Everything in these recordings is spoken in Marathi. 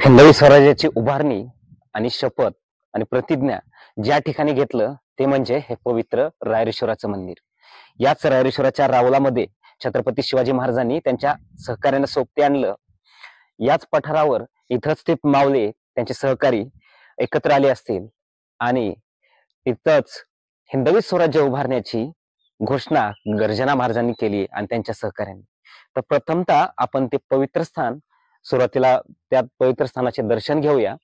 हिंदवी स्वराज्याची उभारणी आणि शपथ आणि प्रतिज्ञा ज्या ठिकाणी घेतलं ते म्हणजे हे पवित्र रायरेश्वराचं मंदिर. याच रायरेश्वराच्या रावलामध्ये छत्रपती शिवाजी महाराजांनी त्यांच्या सहकार्यानं सोबती आणलं. याच पठारावर इथंच ते मावले त्यांचे सहकारी एकत्र आले असतील आणि इथंच हिंदवी स्वराज्य उभारण्याची घोषणा गर्जना महाराजांनी केली आणि त्यांच्या सहकार्याने. तर प्रथमतः आपण ते पवित्र स्थान सुरुवातीला त्या पवित्र स्थानाचे दर्शन घेऊया.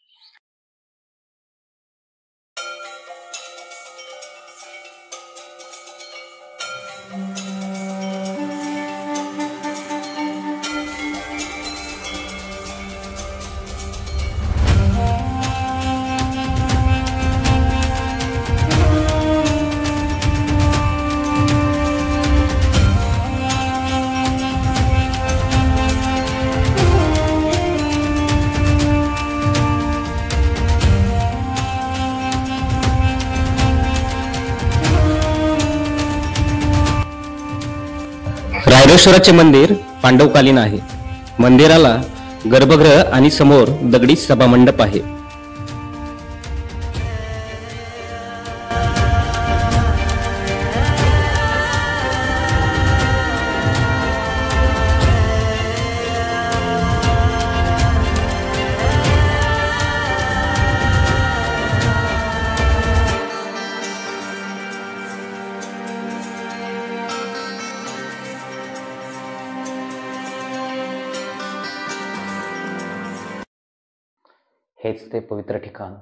रायरेश्वराचे मंदिर पांडवकालीन आहे. मंदिराला गर्भगृह आणि समोर दगडी सभामंडप आहे. हेच ते पवित्र ठिकाण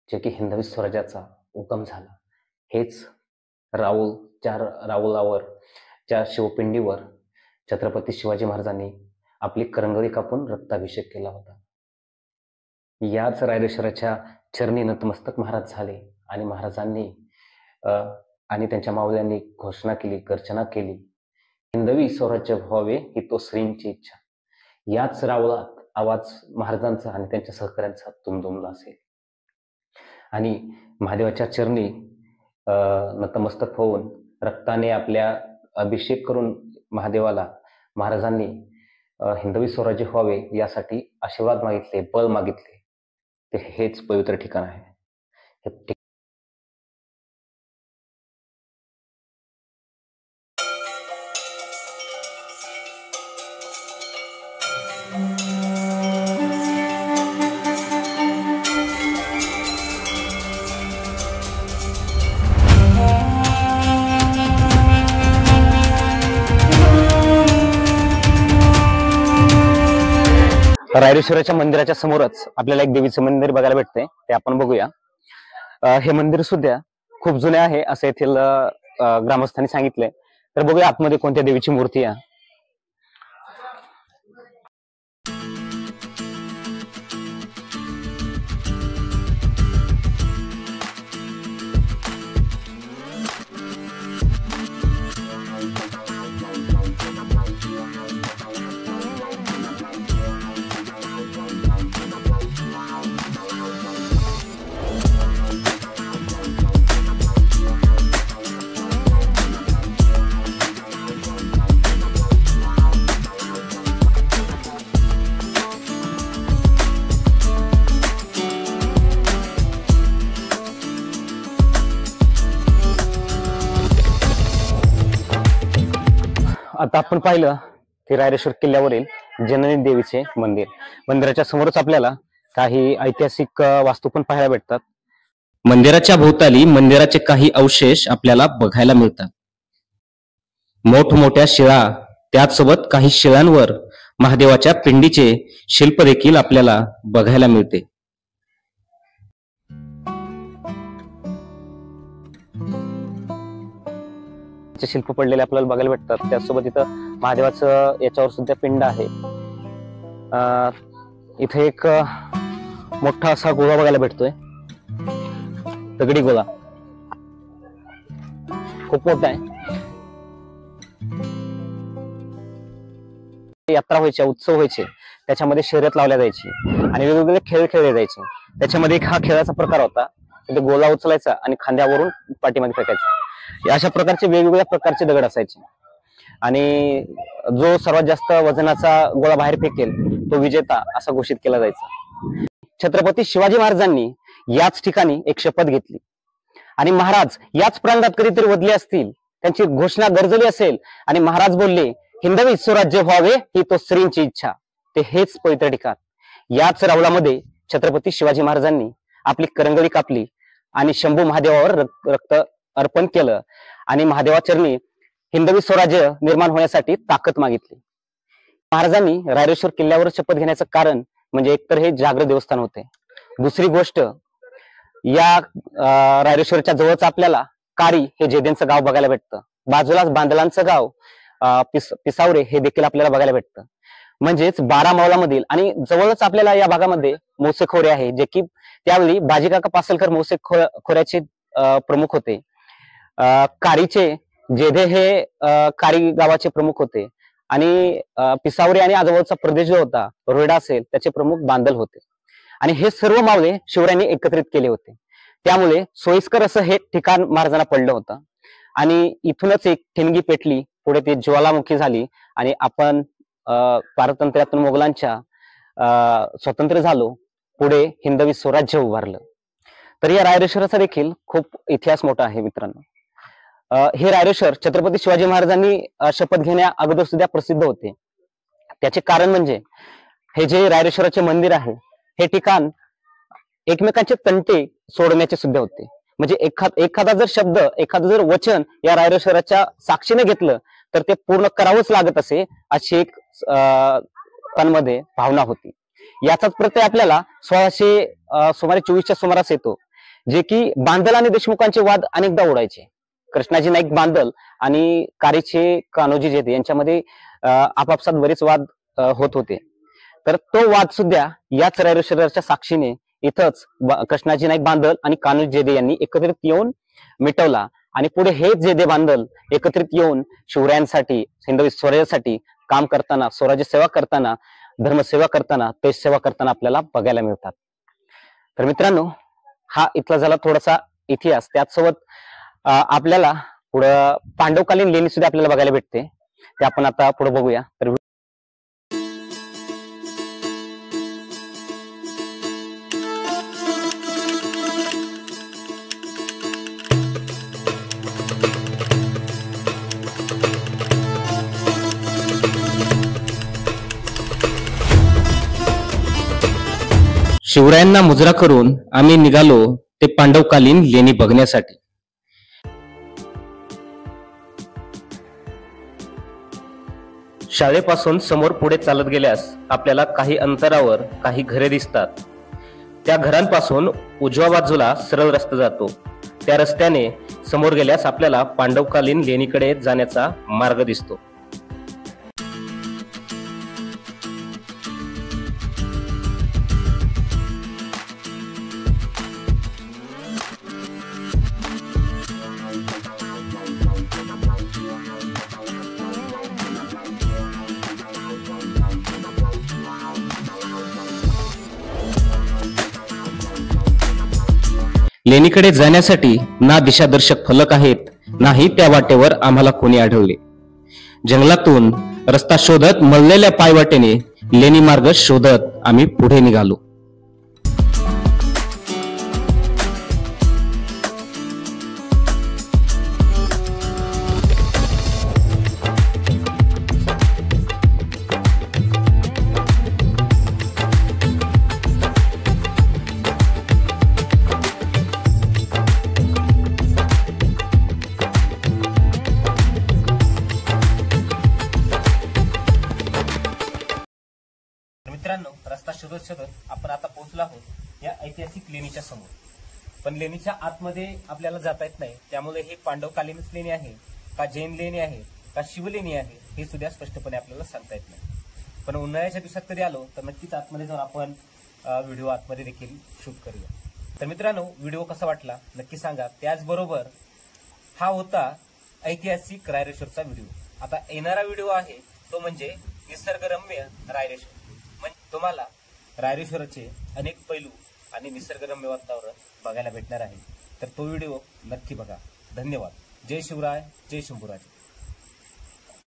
जे की हिंदवी स्वराज्याचा उगम झाला. हेच राऊलावर ज्या शिवपिंडीवर छत्रपती शिवाजी महाराजांनी आपली करंगळी कापून रक्ताभिषेक केला होता. याच रायरेश्वराच्या चरणी नतमस्तक महाराज झाले आणि महाराजांनी आणि त्यांच्या मावल्यांनी घोषणा केली, गर्जना केली, हिंदवी स्वराज्य व्हावे ही तो श्रींची इच्छा. याच रावळात आवाज महाराजांचा आणि त्यांच्या सहकाऱ्यांचा दुमदुमला असेल आणि महादेवाच्या चरणी नतमस्तक होऊन रक्ताने आपल्या अभिषेक करून महादेवाला महाराजांनी हिंदवी स्वराज्य व्हावे यासाठी आशीर्वाद मागितले, बळ मागितले. ते हेच पवित्र ठिकाण आहे. रायरेश्वराच्या मंदिराच्या समोरच आपल्याला एक देवीचं मंदिर बघायला भेटते, ते आपण बघूया. हे मंदिर सुद्धा खूप जुने आहे असं येथील ग्रामस्थांनी सांगितलंय. तर बघूया आतमध्ये कोणत्या देवीची मूर्ती आहे. आता आपण पाहिलं की रायरेश्वर किल्ल्यावरील जननी देवीचे मंदिर. मंदिराच्या समोरच आपल्याला काही ऐतिहासिक वास्तू पण पाहायला भेटतात. मंदिराच्या भोवताली मंदिराचे काही अवशेष आपल्याला बघायला मिळतात. मोठमोठ्या शिळा, त्याचसोबत काही शिळांवर महादेवाच्या पिंडीचे शिल्प देखील आपल्याला बघायला मिळते. शिल्प पडलेले आपल्याला बघायला भेटतात. त्याचसोबत इथं महादेवाचं याच्यावर सुद्धा पिंड आहे. इथे एक मोठा असा गोळा बघायला भेटतोय, दगडी गोळा, खूप मोठा आहे. यात्रा व्हायच्या, उत्सव व्हायचे, त्याच्यामध्ये शर्यत लावल्या जायची आणि वेगवेगळे खेळ खेळले जायचे. त्याच्यामध्ये एक हा खेळाचा प्रकार होता, तिथे गोळा उचलायचा आणि खांद्यावरून पाठीमध्ये फेकायचा. अशा प्रकारचे वेगवेगळ्या प्रकारचे दगड असायचे आणि जो सर्वात जास्त वजनाचा गोळा बाहेर फेकेल तो विजेता असा घोषित केला जायचा. छत्रपती शिवाजी महाराजांनी याच ठिकाणी एक शपथ घेतली आणि महाराज याच प्रांतात कधीतरी वदले असतील, त्यांची घोषणा गरजली असेल आणि महाराज बोलले हिंदवी स्वराज्य व्हावे ही तो श्रींची इच्छा, ते हेच पवित्र ठिकाण. याच रावळामध्ये छत्रपती शिवाजी महाराजांनी आपली करंगळी कापली आणि शंभू महादेवावर रक्त अर्पण केलं आणि महादेवाचरणी हिंदवी स्वराज्य निर्माण होण्यासाठी ताकद मागितली. महाराजांनी रायरेश्वर किल्ल्यावर शपथ घेण्याचं कारण म्हणजे एकतर हे जागृत देवस्थान होते, दुसरी गोष्ट या रायरेश्वरच्या जवळच आपल्याला कारी हे जेदेंचं गाव बघायला भेटतं, बाजूलाच बांदलांचं गाव पिसावरे हे देखील आपल्याला बघायला भेटतं. म्हणजेच 12 मावलामधील आणि जवळच आपल्याला या भागामध्ये मोसे खोरे आहे, जे की त्यावेळी बाजीकाका पासलकर मोसे खोऱ्याचे प्रमुख होते. कारीचे जेधे हे कारी गावाचे प्रमुख होते आणि पिसावरे आणि आजवळचा प्रदेश जो होता रोयडा असेल त्याचे प्रमुख बांदल होते आणि हे सर्व मावळे शिवरायांनी एकत्रित केले होते. त्यामुळे सोयीस्कर असं हे ठिकाण महाराजांना पडलं होतं आणि इथूनच एक ठिणगी पेटली, पुढे ती ज्वालामुखी झाली आणि आपण पारतंत्र्यातून मोगलांच्या स्वतंत्र झालो, पुढे हिंदवी स्वराज्य उभारलं. तर या रायरेश्वराचा देखील खूप इतिहास मोठा आहे मित्रांनो. हे रायरेश्वर छत्रपती शिवाजी महाराजांनी शपथ घेण्या अगोदर सुद्धा प्रसिद्ध होते. त्याचे कारण म्हणजे हे जे रायरेश्वराचे मंदिर आहे हे ठिकाण एकमेकांचे तंटे सोडण्याचे सुद्धा होते. म्हणजे एखादा जर शब्द, एखादं जर वचन या रायरेश्वराच्या साक्षीने घेतलं तर ते पूर्ण करावंच लागत असे, अशी एक मध्ये भावना होती. याचाच प्रत्यय आपल्याला 1624च्या सुमारास येतो, जे की बांदल आणि देशमुखांचे वाद अनेकदा ओढायचे. कृष्णाजी नाईक बांदल आणि कारीचे कान्होजी जेधे यांच्यामध्ये आपापसात बरेच वाद होत होते. तर तो वाद सुद्धा याच रायरेश्वराच्या साक्षीने इथंच कृष्णाजी नाईक बांदल आणि कान्होजी जेधे यांनी एकत्रित येऊन मिटवला आणि पुढे हेच जेधे बांदल एकत्रित येऊन शिवरायांसाठी, हिंदवी स्वराज्यासाठी काम करताना, स्वराज्य सेवा करताना, धर्मसेवा करताना, देश सेवा करताना आपल्याला बघायला मिळतात. तर मित्रांनो, हा इथला झाला थोडासा इतिहास. त्याचसोबत आपल्याला पुढं पांडवकालीन लेणी सुद्धा आपल्याला बघायला भेटते, ते आपण आता पुढे बघूया. तर शिवरायांना मुजरा करून आम्ही निघालो ते पांडवकालीन लेणी बघण्यासाठी. शाळेपासून समोर पुढे चालत गेल्यास आपल्याला काही अंतरावर काही घरे दिसतात. त्या घरांपासून उजव्या बाजूला सरळ रस्ता जातो. त्या रस्त्याने समोर गेल्यास आपल्याला पांडवकालीन लेणीकडे जाण्याचा मार्ग दिसतो. लेणीकडे जाण्यासाठी ना दिशादर्शक फलक आहेत, नाही त्या वाटेवर आम्हाला कोणी आढळले. जंगलातून रस्ता शोधत मळलेल्या पायवाटेने लेणी मार्ग शोधत आम्ही पुढे निघालो. मित्रांनो, रस्ता शोधत शोधत आपण आता पोहोचलो आहोत या ऐतिहासिक लेणीच्या समोर. पण लेणीच्या आतमध्ये आपल्याला जाता येत नाही, त्यामुळे ही पांडवकालीनच लेणी आहे का, जैन लेणी आहे का, शिवलेणी आहे हे सुद्धा स्पष्टपणे आपल्याला सांगता येत नाही. पण उन्हाळ्याच्या दिवसात कधी आलो तर नक्कीच आतमध्ये जाऊन आपण व्हिडिओ आतमध्ये देखील शूट करूया. तर मित्रांनो, व्हिडिओ कसा वाटला नक्की सांगा. त्याचबरोबर हा होता ऐतिहासिक रायरेश्वरचा व्हिडिओ. आता येणारा व्हिडिओ आहे तो म्हणजे निसर्गरम्य रायरेश्वर. म्हणजे तुम्हाला रायरेश्वराचे अनेक पैलू आणि निसर्गरम्य वातावरण बघायला भेटणार आहे. तर तो व्हिडिओ नक्की बघा. धन्यवाद. जय शिवराय, जय शंभूराज.